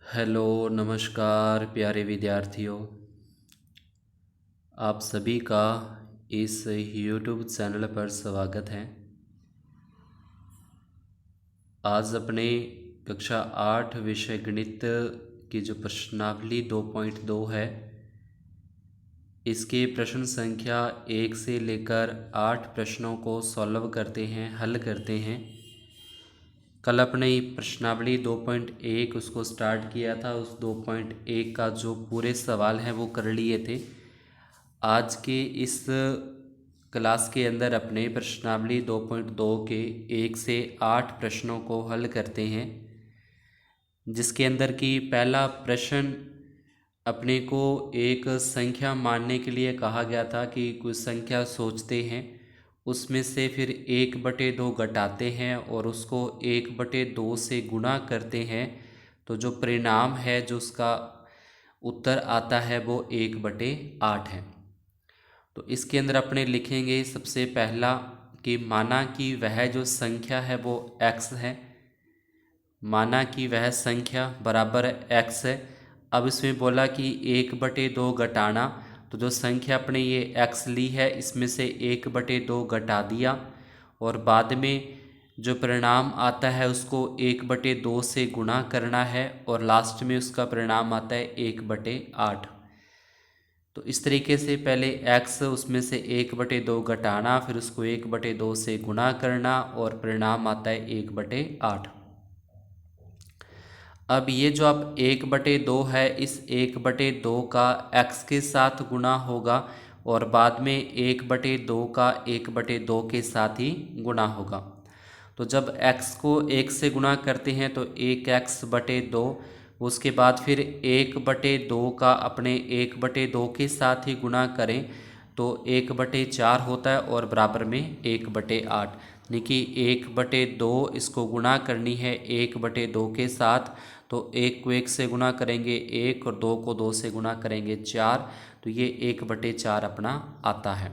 Hello नमस्कार प्यारे विद्यार्थियों। आप सभी का इस YouTube चैनल पर स्वागत है। आज अपने कक्षा 8 विषय गणित की जो प्रश्नावली 2.2 है, इसके प्रश्न संख्या 1 से लेकर 8 प्रश्नों को सॉल्व करते हैं, हल करते हैं। कल अपने प्रश्नावली 2.1 उसको स्टार्ट किया था। उस 2.1 का जो पूरे सवाल हैं वो कर लिए थे। आज के इस क्लास के अंदर अपने प्रश्नावली 2.2 के 1 से 8 प्रश्नों को हल करते हैं, जिसके अंदर की पहला प्रश्न अपने को एक संख्या मानने के लिए कहा गया था कि कुछ संख्या सोचते हैं, उसमें से फिर 1/2 घटाते हैं और उसको 1/2 से गुणा करते हैं, तो जो परिणाम है, जो उसका उत्तर आता है वो 1/8 है। तो इसके अंदर अपने लिखेंगे सबसे पहला कि माना कि वह जो संख्या है वो x है। माना कि वह संख्या बराबर x है। अब इसमें बोला कि 1/2 घटाना, तो जो संख्या अपने ये x ली है इसमें से 1/2 घटा दिया और बाद में जो परिणाम आता है उसको 1/2 से गुणा करना है और लास्ट में उसका परिणाम आता है 1/8। तो इस तरीके से पहले x उसमें से 1/2 घटाना, फिर उसको 1/2 से गुणा करना और परिणाम आता है 1/8। अब ये जो अब 1/2 है, इस 1/2 का x के साथ गुणा होगा और बाद में 1/2 का 1/2 के साथ ही गुणा होगा। तो जब x को 1 से गुणा करते हैं तो 1x/2, उसके बाद फिर 1/2 का अपने 1/2 के साथ ही गुणा करें तो 1/4 होता है और बराबर में 1/8, यानी कि 1/2 इसको गुणा करनी है 1/2 के साथ। तो 1 को 1 से गुणा करेंगे 1 और 2 को 2 से गुणा करेंगे 4, तो ये 1/4 अपना आता है।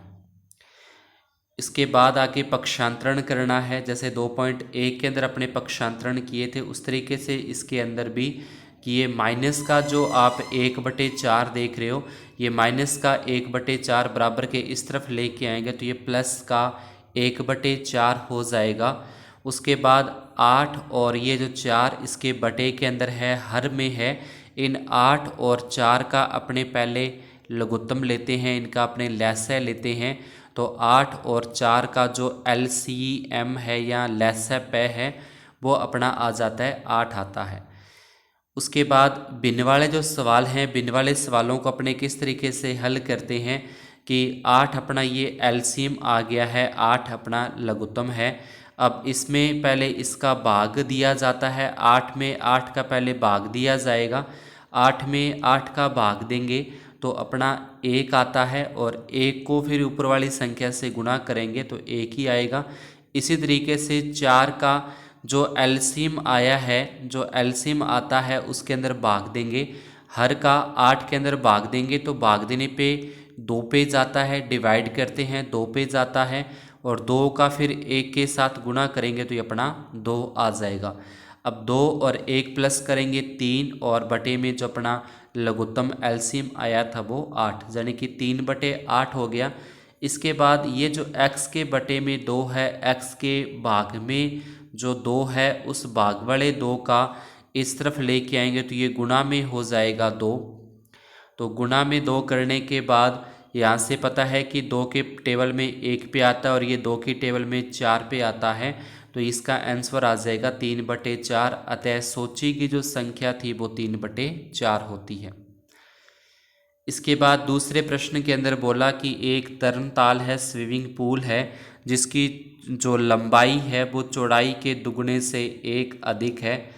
इसके बाद आगे पक्षांतरण करना है। जैसे 2.1 के अंदर अपने पक्षांतरण किए थे उस तरीके से इसके अंदर भी कि ये माइनस का जो आप 1/4 देख रहे हो, ये माइनस का 1/4 बराबर के इस तरफ लेके आएंगे तो ये प्लस का 1/4 हो जाएगा। उसके बाद 8 और ये जो 4 इसके बटे के अंदर है, हर में है। इन 8 और 4 का अपने पहले लघुत्तम लेते हैं, इनका अपने लसाअ लेते हैं। तो 8 और 4 का जो LCM है या लसाअ है वो अपना आ जाता है 8 आता है। उसके बाद भिन्न वाले जो सवाल हैं, भिन्न वाले सवालों को अपने किस तरीके से हल करते हैं कि 8 अपना ये LCM आ गया है, 8 अपना लघुत्तम है। अब इसमें पहले इसका भाग दिया जाता है, 8 में 8 का पहले भाग दिया जाएगा। 8 में 8 का भाग देंगे तो अपना 1 आता है और 1 को फिर ऊपर वाली संख्या से गुणा करेंगे तो 1 ही आएगा। इसी तरीके से 4 का जो LCM आया है, जो LCM आता है उसके अंदर भाग देंगे, हर का 8 के अंदर भाग देंगे तो भाग देने पे 2 पे जाता है, डिवाइड करते हैं 2 पे जाता है और 2 का फिर 1 के साथ गुणा करेंगे तो ये अपना 2 आ जाएगा। अब 2 और 1 प्लस करेंगे 3 और बटे में जो अपना लघुत्तम LCM आया था वो 8, यानी कि 3/8 हो गया। इसके बाद ये जो x के बटे में 2 है, x के भाग में जो 2 है उस भाग वाले 2 का इस तरफ लेके आएंगे तो ये गुणा में हो जाएगा 2। तो गुणा में 2 करने के बाद यहाँ से पता है कि 2 के टेबल में 1 पे आता है और ये 2 की टेबल में 4 पे आता है, तो इसका आंसर आ जाएगा 3/4। अतः सोची की जो संख्या थी वो 3/4 होती है। इसके बाद दूसरे प्रश्न के अंदर बोला कि एक तरणताल है, स्विमिंग पूल है, जिसकी जो लंबाई है वो चौड़ाई के दुगने से 1 अधिक है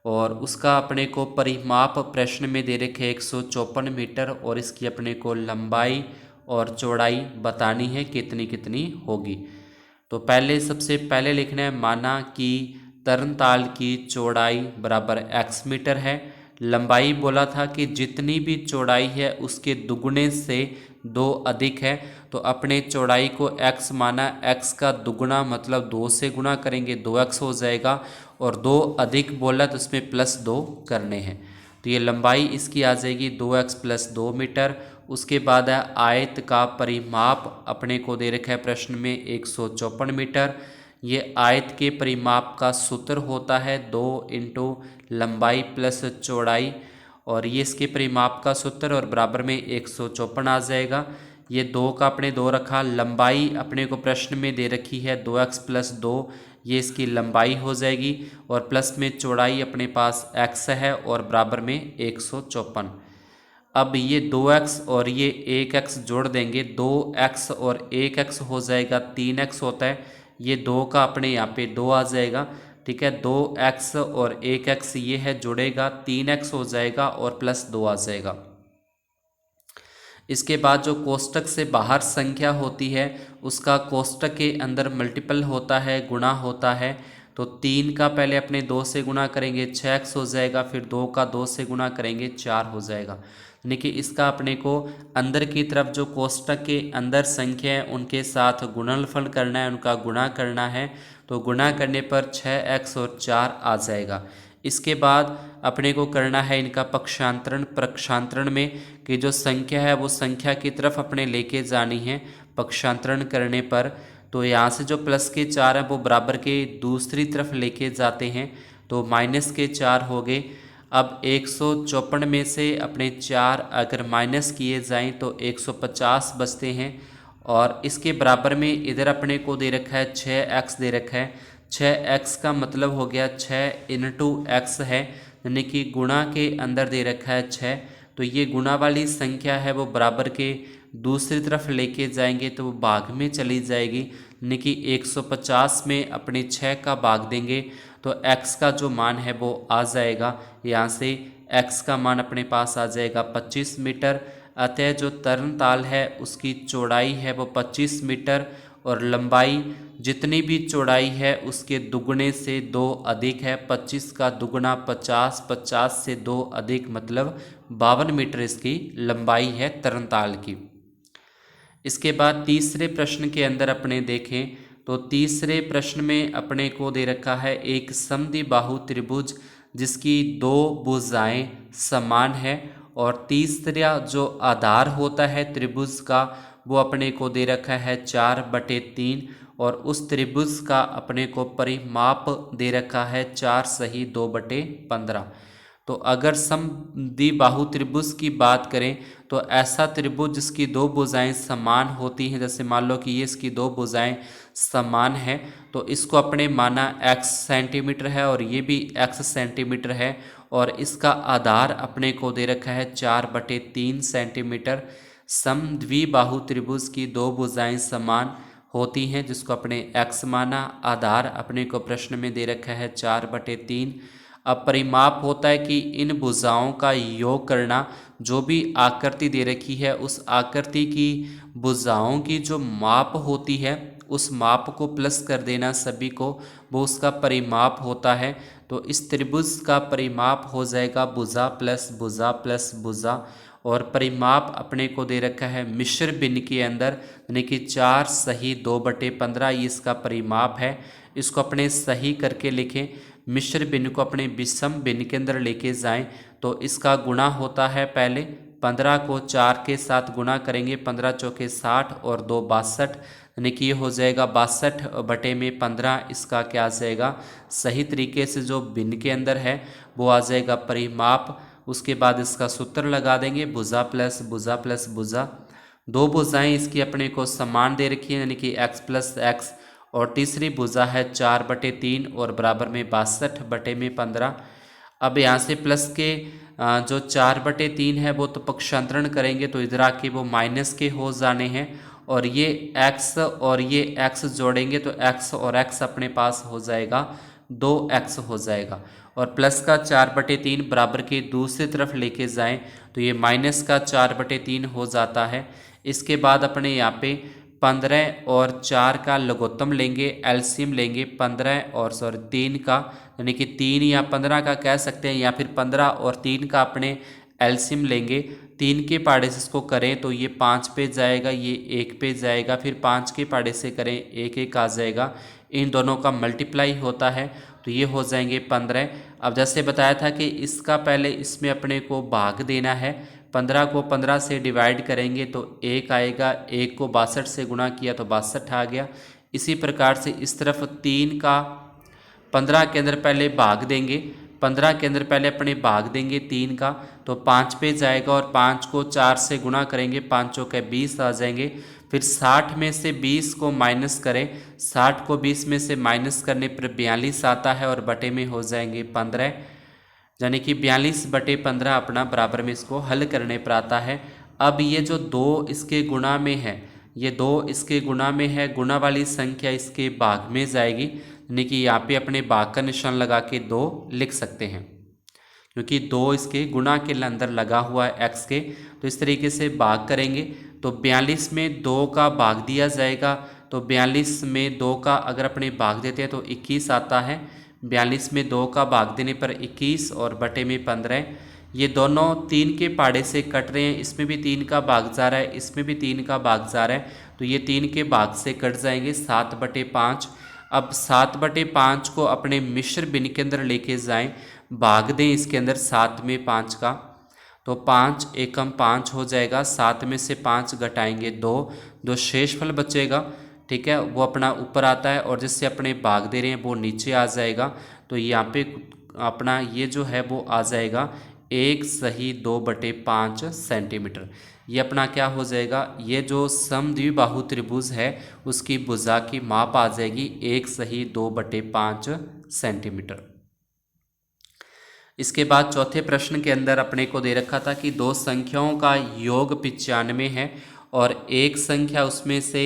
और उसका अपने को परिमाप प्रश्न में दे रखे 154 मीटर और इसकी अपने को लंबाई और चौड़ाई बतानी है कितनी कितनी होगी। तो पहले सबसे पहले लिखना है माना कि तरणताल की चौड़ाई बराबर x मीटर है। लंबाई बोला था कि जितनी भी चौड़ाई है उसके दुगने से 2 अधिक है, तो अपने चौड़ाई को x माना, x का दुगना मतलब 2 से गुणा करेंगे 2x हो जाएगा और 2 अधिक बोला तो उसमें +2 करने हैं। तो ये लंबाई इसकी आ जाएगी 2x प्लस 2 मीटर। उसके बाद है आयत का परिमाप अपने को दे रखा है प्रश्न में 154 मीटर। ये आयत के परिमाप का सूत्र होता है 2 इंटू लंबाई प्लस चौड़ाई, और ये इसके परिमाप का सूत्र और बराबर में 154 आ जाएगा। ये 2 का अपने 2 रखा, लंबाई अपने को प्रश्न में दे रखी है 2x प्लस 2, ये इसकी लंबाई हो जाएगी, और प्लस में चौड़ाई अपने पास x है और बराबर में 154। अब ये 2x और ये 1x जोड़ देंगे, 2x और 1x हो जाएगा 3x होता है, ये 2 का अपने यहाँ पे 2 आ जाएगा। ठीक है, 2x और 1x ये है जुड़ेगा, 3x हो जाएगा और प्लस 2 आ जाएगा। इसके बाद जो कोष्टक से बाहर संख्या होती है उसका कोष्टक के अंदर मल्टीपल होता है, गुणा होता है। तो 3 का पहले अपने 2 से गुणा करेंगे 6x हो जाएगा, फिर 2 का 2 से गुणा करेंगे 4 हो जाएगा। यानी कि इसका अपने को अंदर की तरफ जो कोष्टक के अंदर संख्या है उनके साथ गुणनफल करना है, उनका गुणा करना है। तो गुणा करने पर 6x और 4 आ जाएगा। इसके बाद अपने को करना है इनका पक्षांतरण। पक्षांतरण में कि जो संख्या है वो संख्या की तरफ अपने लेके जानी है पक्षांतरण करने पर। तो यहाँ से जो प्लस के 4 है वो बराबर के दूसरी तरफ लेके जाते हैं, तो माइनस के 4 हो गए। अब 154 में से अपने 4 अगर माइनस किए जाएं तो 150 बचते हैं, और इसके बराबर में इधर अपने को दे रखा है 6x दे रखा है। 6x का मतलब हो गया 6 इंटू x है, यानी कि गुणा के अंदर दे रखा है 6, तो ये गुणा वाली संख्या है वो बराबर के दूसरी तरफ लेके जाएंगे तो वो भाग में चली जाएगी, यानी कि 150 में अपने 6 का भाग देंगे तो x का जो मान है वो आ जाएगा। यहाँ से x का मान अपने पास आ जाएगा 25 मीटर। अतः जो तरणताल है उसकी चौड़ाई है वो 25 मीटर, और लंबाई जितनी भी चौड़ाई है उसके दुगने से 2 अधिक है। 25 का दुगना 50, 50 से 2 अधिक मतलब 52 मीटर इसकी लंबाई है तरणताल की। इसके बाद तीसरे प्रश्न के अंदर अपने देखें तो तीसरे प्रश्न में अपने को दे रखा है एक समद्विबाहु त्रिभुज जिसकी 2 भुजाएं समान है, और तीसरा जो आधार होता है त्रिभुज का वो अपने को दे रखा है 4/3, और उस त्रिभुज का अपने को परिमाप दे रखा है 4 सही 2/15। तो अगर समद्विबाहु त्रिभुज की बात करें तो ऐसा त्रिभुज जिसकी 2 भुजाएं समान होती हैं, जैसे मान लो कि ये इसकी 2 भुजाएं समान है तो इसको अपने माना x सेंटीमीटर है और ये भी x सेंटीमीटर है, और इसका आधार अपने को दे रखा है 4/3 सेंटीमीटर। समद्विबाहु त्रिभुज की 2 भुजाएं समान होती हैं जिसको अपने x माना, आधार अपने को प्रश्न में दे रखा है 4/3। अब परिमाप होता है कि इन भुजाओं का योग करना, जो भी आकृति दे रखी है उस आकृति की भुजाओं की जो माप होती है उस माप को प्लस कर देना सभी को, वो उसका परिमाप होता है। तो इस त्रिभुज का परिमाप हो जाएगा भुजा प्लस भुजा प्लस भुजा, और परिमाप अपने को दे रखा है मिश्र भिन्न के अंदर, यानी कि 4 सही 2/15 ये इसका परिमाप है। इसको अपने सही करके लिखें। मिश्र भिन्न को अपने विषम भिन्न के अंदर लेके जाएं तो इसका गुणा होता है पहले 15 को 4 के साथ गुणा करेंगे, 15 चौके 60 और 2 62, यानी कि ये हो जाएगा 62/15। इसका क्या आ जाएगा सही तरीके से जो भिन्न के अंदर है वो आ जाएगा परिमाप। उसके बाद इसका सूत्र लगा देंगे भुजा प्लस भुजा प्लस भुजा। 2 भुजाएं इसकी अपने को समान दे रखी है यानी कि x प्लस x, और तीसरी भुजा है 4/3 और बराबर में 62/15। अब यहाँ से प्लस के जो 4/3 है वो तो पक्षांतरण करेंगे तो इधर आके वो माइनस के हो जाने हैं, और ये x और ये x जोड़ेंगे तो x और x अपने पास हो जाएगा 2x हो जाएगा, और प्लस का 4/3 बराबर के दूसरी तरफ लेके जाएं तो ये माइनस का 4/3 हो जाता है। इसके बाद अपने यहाँ पे 15 और 4 का लघुत्तम लेंगे, एलसीएम लेंगे 15 और 3 का, यानी कि 3 या 15 का कह सकते हैं, या फिर 15 और 3 का अपने एलसीएम लेंगे। 3 के पाड़े से इसको करें तो ये 5 पे जाएगा, ये 1 पे जाएगा, फिर 5 के पाड़े से करें 1 1 आ जाएगा। इन दोनों का मल्टीप्लाई होता है तो ये हो जाएंगे 15। अब जैसे बताया था कि इसका पहले इसमें अपने को भाग देना है, 15 को 15 से डिवाइड करेंगे तो 1 आएगा, 1 को 62 से गुणा किया तो 62 आ गया। इसी प्रकार से इस तरफ 3 का 15 के अंदर पहले भाग देंगे, 15 के अंदर पहले अपने भाग देंगे 3 का, तो 5 पे जाएगा और 5 को 4 से गुणा करेंगे, 5 के 20 आ जाएंगे। फिर 60 में से 20 को माइनस करें, 60 को 20 में से माइनस करने पर 42 आता है और बटे में हो जाएंगे 15, यानी कि 42/15 अपना बराबर में इसको हल करने पर आता है। अब ये जो 2 इसके गुणा में है, ये 2 इसके गुणा में है, गुणा वाली संख्या इसके भाग में जाएगी, यानी कि यहाँ पे अपने भाग का निशान लगा के 2 लिख सकते हैं, क्योंकि 2 इसके गुणा के अंदर लगा हुआ है x के। तो इस तरीके से भाग करेंगे तो 42 में 2 का भाग दिया जाएगा, तो 42 में 2 का अगर अपने भाग देते हैं तो 21 आता है, 42 में 2 का भाग देने पर 21 और बटे में 15। ये दोनों 3 के पाड़े से कट रहे हैं, इसमें भी 3 का भाग जा रहा है, इसमें भी 3 का भाग जा रहा है, तो ये 3 के भाग से कट जाएंगे 7/5। अब 7/5 को अपने मिश्र भिन्न के अंदर लेके जाएं, भाग दें इसके अंदर 7 में 5 का, तो 5 एकम 5 हो जाएगा, 7 में से 5 घटाएंगे 2, जो शेषफल बचेगा, ठीक है, वो अपना ऊपर आता है, और जिससे अपने भाग दे रहे हैं वो नीचे आ जाएगा। तो यहाँ पे अपना ये जो है वो आ जाएगा 1 सही 2/5 सेंटीमीटर। ये अपना क्या हो जाएगा, ये जो समद्विबाहु त्रिभुज है उसकी भुजा की माप आ जाएगी 1 सही 2/5 सेंटीमीटर। इसके बाद चौथे प्रश्न के अंदर अपने को दे रखा था कि 2 संख्याओं का योग 95 है और एक संख्या उसमें से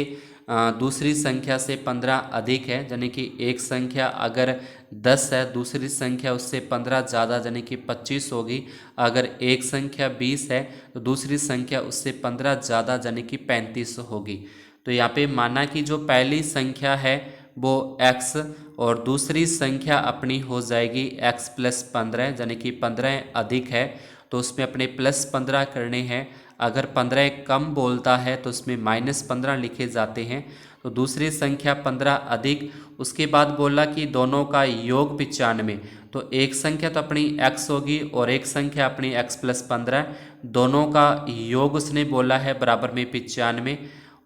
दूसरी संख्या से 15 अधिक है, यानी कि एक संख्या अगर 10 है, दूसरी संख्या उससे 15 ज़्यादा यानी कि 25 होगी। अगर एक संख्या 20 है तो दूसरी संख्या उससे 15 ज़्यादा यानी कि 35 होगी। तो यहाँ पे माना कि जो पहली संख्या है वो x और दूसरी संख्या अपनी हो जाएगी x + 15, यानी कि 15 अधिक है तो उसमें अपने +15 करने हैं। अगर 15 कम बोलता है तो उसमें -15 लिखे जाते हैं। तो दूसरी संख्या 15 अधिक, उसके बाद बोला कि दोनों का योग 95, तो एक संख्या तो अपनी x होगी और एक संख्या अपनी x + 15, दोनों का योग उसने बोला है बराबर में 95।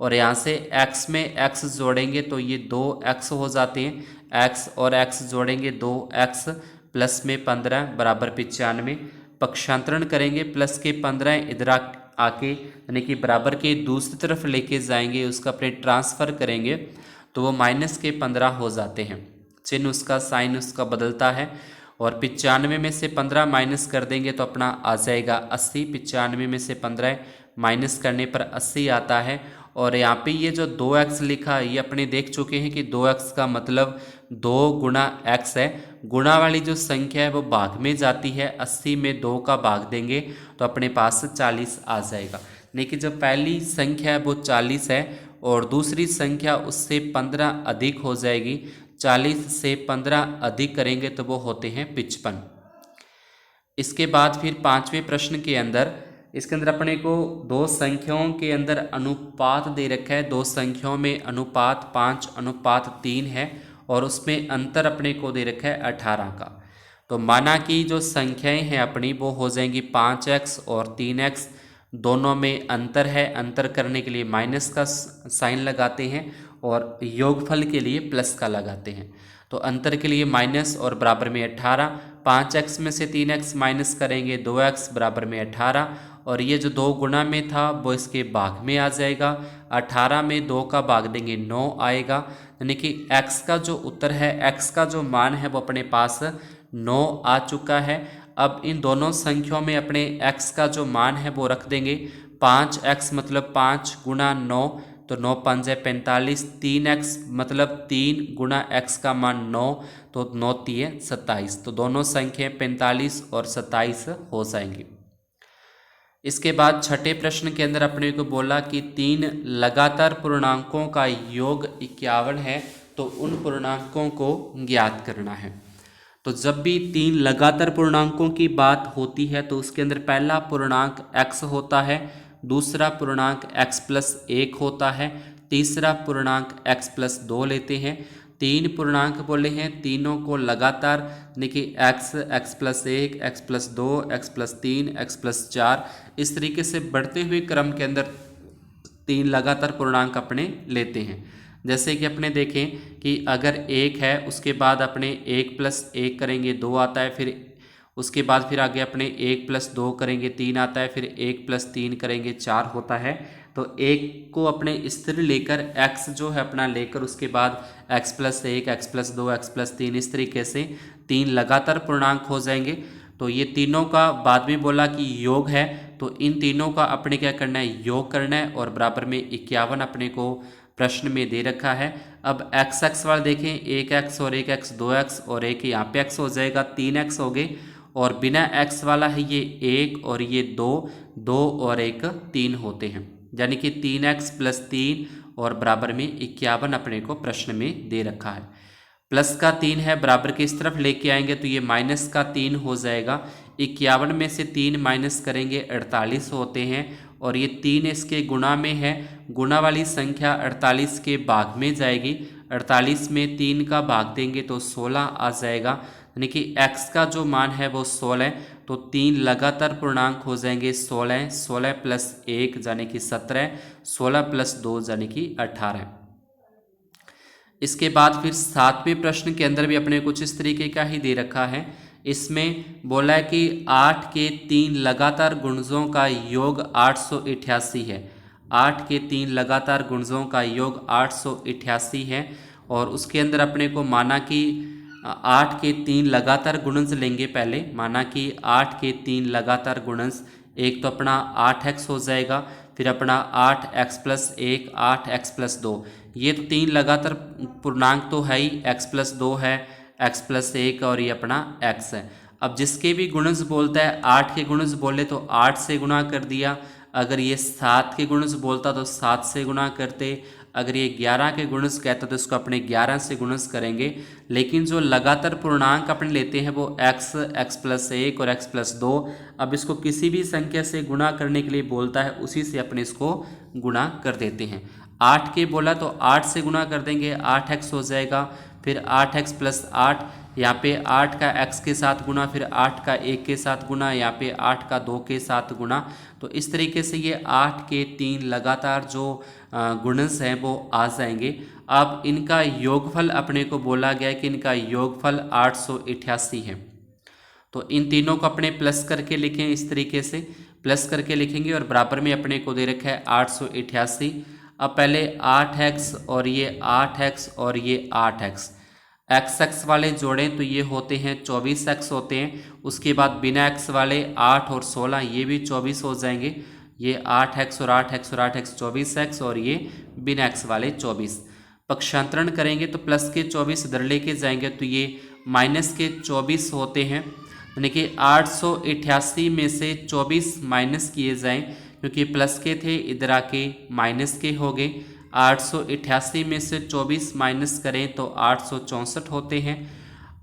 और यहाँ से x में x जोड़ेंगे तो ये 2x हो जाते हैं, x और x जोड़ेंगे 2x प्लस में 15 बराबर 95। पक्षांतरण करेंगे, प्लस के 15 इधर आके यानी कि बराबर के दूसरी तरफ लेके जाएंगे, उसका अपने ट्रांसफ़र करेंगे तो वो -15 हो जाते हैं, चिन्ह उसका साइन उसका बदलता है। और 95 में से 15 माइनस कर देंगे तो अपना आ जाएगा 80, 95 में से 15 माइनस करने पर 80 आता है। और यहाँ पे ये जो 2x लिखा ये अपने देख चुके हैं कि 2x का मतलब 2 गुणा x है, गुणा वाली जो संख्या है वो भाग में जाती है, 80 में 2 का भाग देंगे तो अपने पास 40 आ जाएगा। लेकिन जो पहली संख्या है वो 40 है और दूसरी संख्या उससे 15 अधिक हो जाएगी, 40 से 15 अधिक करेंगे तो वो होते हैं 55। इसके बाद फिर 5वें प्रश्न के अंदर इसके अंदर अपने को 2 संख्याओं के अंदर अनुपात दे रखा है, 2 संख्याओं में अनुपात 5:3 है और उसमें अंतर अपने को दे रखा है 18 का। तो माना कि जो संख्याएं हैं अपनी वो हो जाएंगी 5x और 3x, दोनों में अंतर है, अंतर करने के लिए माइनस का साइन लगाते हैं और योगफल के लिए प्लस का लगाते हैं। तो अंतर के लिए माइनस और बराबर में 18, 5x में से 3x माइनस करेंगे 2x बराबर में 18, और ये जो 2 गुणा में था वो इसके भाग में आ जाएगा, 18 में 2 का भाग देंगे 9 आएगा, यानी कि x का जो उत्तर है, x का जो मान है वो अपने पास 9 आ चुका है। अब इन दोनों संख्याओं में अपने x का जो मान है वो रख देंगे, 5x मतलब 5 गुणा 9 तो 9 5 45, 3x मतलब 3 गुणा x का मान 9 तो 9 3 27, तो दोनों संख्याएं 45 और 27 हो जाएंगी। इसके बाद छठे प्रश्न के अंदर अपने को बोला कि 3 लगातार पूर्णांकों का योग 51 है तो उन पूर्णांकों को ज्ञात करना है। तो जब भी 3 लगातार पूर्णांकों की बात होती है तो उसके अंदर पहला पूर्णांक x होता है, दूसरा पूर्णांक x + 1 होता है, तीसरा पूर्णांक x + 2 लेते हैं, तीन पूर्णांक बोले हैं, तीनों को लगातार देखिए एक्स, एक्स प्लस एक, एक्स प्लस दो, एक्स प्लस तीन, एक्स प्लस चार, इस तरीके से बढ़ते हुए क्रम के अंदर तीन लगातार पूर्णांक अपने लेते हैं। जैसे कि अपने देखें कि अगर एक है उसके बाद अपने एक प्लस एक करेंगे दो आता है, फिर उसके बाद फिर आगे अपने एक प्लस दो करेंगे तीन आता है, फिर एक प्लस तीन करेंगे चार होता है। तो एक को अपने स्थिर लेकर x जो है अपना लेकर उसके बाद x प्लस एक, एक्स प्लस दो, एक्स प्लस तीन, इस तरीके से तीन लगातार पूर्णांक हो जाएंगे। तो ये तीनों का बाद में बोला कि योग है, तो इन तीनों का अपने क्या करना है, योग करना है, और बराबर में 51 अपने को प्रश्न में दे रखा है। अब एक्स एक्स वाला देखें, एक एक्स और एक एक्स, दो एक्स और एक यहाँ पे एक्स हो जाएगा, तीन एक्स हो गए। और बिना एक्स वाला है ये एक और ये दो, दो और एक तीन होते हैं, यानी कि तीन एक्स प्लस तीन और बराबर में 51 अपने को प्रश्न में दे रखा है। प्लस का तीन है बराबर की इस तरफ लेके आएंगे तो ये माइनस का तीन हो जाएगा। 51 में से तीन माइनस करेंगे 48 होते हैं, और ये तीन इसके गुणा में है, गुणा वाली संख्या 48 के भाग में जाएगी। 48 में तीन का भाग देंगे तो 16 आ जाएगा, यानी कि x का जो मान है वो 16 है। तो तीन लगातार पूर्णांक हो जाएंगे 16, 16 प्लस एक यानी कि 17, 16 प्लस दो यानी कि 18। इसके बाद फिर सातवें प्रश्न के अंदर भी अपने कुछ इस तरीके का ही दे रखा है। इसमें बोला है कि 8 के तीन लगातार गुणजों का योग 888 है। 8 के तीन लगातार गुणजों का योग 888 है, और उसके अंदर अपने को माना कि 8 के तीन लगातार गुणज लेंगे। पहले माना कि 8 के तीन लगातार गुणज, एक तो अपना 8x हो जाएगा, फिर अपना 8x प्लस एक, 8x प्लस दो, ये तो तीन लगातार पूर्णांक तो है ही, x प्लस दो है, x प्लस एक और ये अपना x है। अब जिसके भी गुणज बोलता है, 8 के गुणज बोले तो 8 से गुणा कर दिया, अगर ये 7 के गुणज बोलता तो 7 से गुणा करते, अगर ये 11 के गुणज कहता तो इसको अपने 11 से गुणज करेंगे। लेकिन जो लगातार पूर्णांक अपने लेते हैं वो x, x प्लस एक और x प्लस दो, अब इसको किसी भी संख्या से गुणा करने के लिए बोलता है, उसी से अपने इसको गुणा कर देते हैं। 8 के बोला तो 8 से गुणा कर देंगे, 8x हो जाएगा, फिर 8x प्लस 8, यहाँ पे 8 का x के साथ गुणा, फिर 8 का 1 के साथ गुणा, यहाँ पे 8 का 2 के साथ गुणा। तो इस तरीके से ये 8 के तीन लगातार जो गुणज हैं वो आ जाएंगे। अब इनका योगफल अपने को बोला गया है कि इनका योगफल 888 है। तो इन तीनों को अपने प्लस करके लिखें, इस तरीके से प्लस करके लिखेंगे, और बराबर में अपने को दे रखा है 888। अब पहले 8x और ये 8x और ये 8x, एक्स एक्स वाले जोड़ें तो ये होते हैं 24x होते हैं। उसके बाद बिना x वाले 8 और 16 ये भी 24 हो जाएंगे। ये 8x और 8x और 8x 24x, और ये बिना x वाले 24। पक्षांतरण करेंगे तो प्लस के 24 इधर लेके जाएंगे तो ये माइनस के 24 होते हैं, यानी कि 888 में से 24 माइनस किए जाएं, क्योंकि प्लस के थे इधर आके माइनस के हो गए। 888 में से 24 माइनस करें तो 864 होते हैं,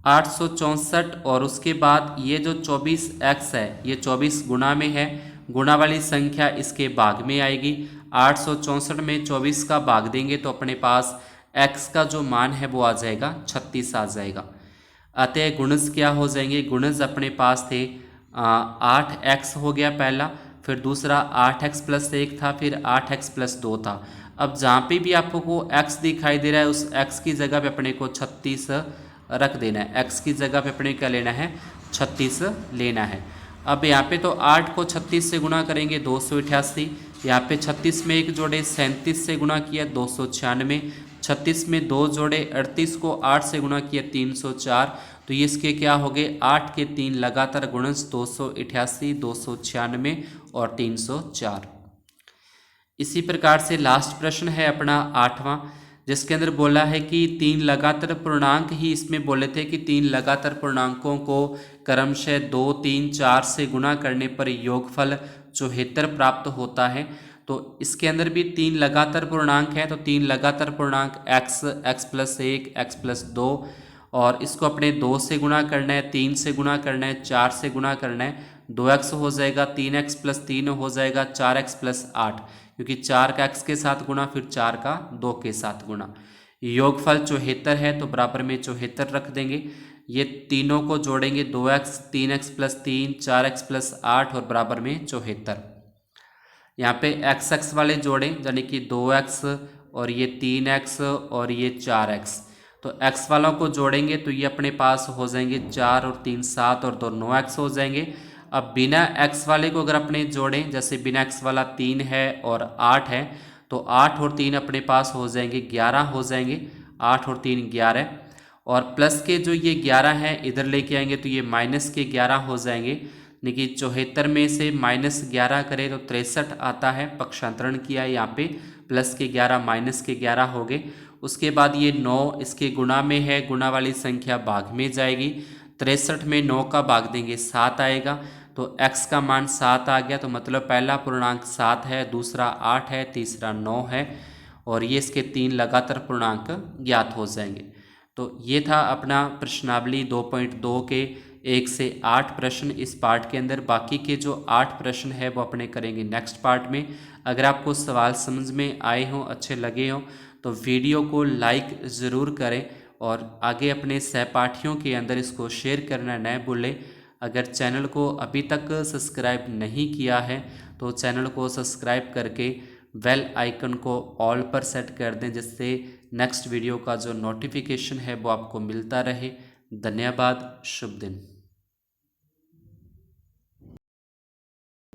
864। और उसके बाद ये जो 24x है ये 24 गुणा में है, गुणा वाली संख्या इसके भाग में आएगी। 864 में 24 का भाग देंगे तो अपने पास x का जो मान है वो आ जाएगा 36 आ जाएगा। अतः गुणज क्या हो जाएंगे, गुणज अपने पास थे 8x हो गया पहला, फिर दूसरा 8x प्लस एक था, फिर 8x प्लस दो था। अब जहाँ पे भी आपको x दिखाई दे रहा है उस x की जगह पे अपने को 36 रख देना है, x की जगह पे अपने क्या लेना है 36 लेना है। अब यहाँ पे तो 8 को 36 से गुणा करेंगे 288, यहाँ पे 36 में एक जोड़े 37 से गुणा किया 296, 36 में दो जोड़े 38 को 8 से गुणा किया 304। तो ये इसके क्या हो गए 8 के तीन लगातार गुणज 288, 296 और 304। इसी प्रकार से लास्ट प्रश्न है अपना 8वां, जिसके अंदर बोला है कि तीन लगातार पूर्णांक ही इसमें बोले थे कि तीन लगातार पूर्णांकों को क्रमशः 2, 3, 4 से गुणा करने पर योगफल 74 प्राप्त होता है। तो इसके अंदर भी तीन लगातार पूर्णांक है, तो तीन लगातार पूर्णांक x, x प्लस एक, x प्लस दो, और इसको अपने 2 से गुणा करना है, 3 से गुणा करना है, 4 से गुणा करना है, 2x हो जाएगा, 3x प्लस 3 हो जाएगा, 4x प्लस 8, क्योंकि 4 का x के साथ गुणा फिर 4 का 2 के साथ गुणा। योगफल 74 है तो बराबर में 74 रख देंगे। ये तीनों को जोड़ेंगे 2x 3x + 3 4x + 8 और बराबर में 74। यहाँ पे x वाले जोड़ें यानी कि 2x और ये 3x और ये 4x। तो x वालों को जोड़ेंगे तो ये अपने पास हो जाएंगे 4 और 3 7 और 2 9x हो जाएंगे। अब बिना x वाले को अगर अपने जोड़ें, जैसे बिना x वाला 3 है और 8 है, तो 8 और 3 अपने पास हो जाएंगे 11 हो जाएंगे। 8 और 3 11 और प्लस के जो ये 11 है इधर लेके आएंगे तो ये माइनस के 11 हो जाएंगे। यानी 74 में से -11 करें तो 63 आता है। पक्षांतरण किया है यहाँ पे, प्लस के 11 माइनस के 11 हो गए। उसके बाद ये 9 इसके गुणा में है, गुणा वाली संख्या भाग में जाएगी। 63 में 9 का भाग देंगे 7 आएगा, तो x का मान 7 आ गया। तो मतलब पहला पूर्णांक 7 है, दूसरा 8 है, तीसरा 9 है और ये इसके 3 लगातार पूर्णांक ज्ञात हो जाएंगे। तो ये था अपना प्रश्नावली 2.2 के 1 से 8 प्रश्न इस पार्ट के अंदर। बाकी के जो 8 प्रश्न है वो अपने करेंगे नेक्स्ट पार्ट में। अगर आपको सवाल समझ में आए हों, अच्छे लगे हों, तो वीडियो को लाइक ज़रूर करें और आगे अपने सहपाठियों के अंदर इसको शेयर करना न भूलें। अगर चैनल को अभी तक सब्सक्राइब नहीं किया है तो चैनल को सब्सक्राइब करके बेल आइकन को ऑल पर सेट कर दें, जिससे नेक्स्ट वीडियो का जो नोटिफिकेशन है वो आपको मिलता रहे। धन्यवाद, शुभ दिन।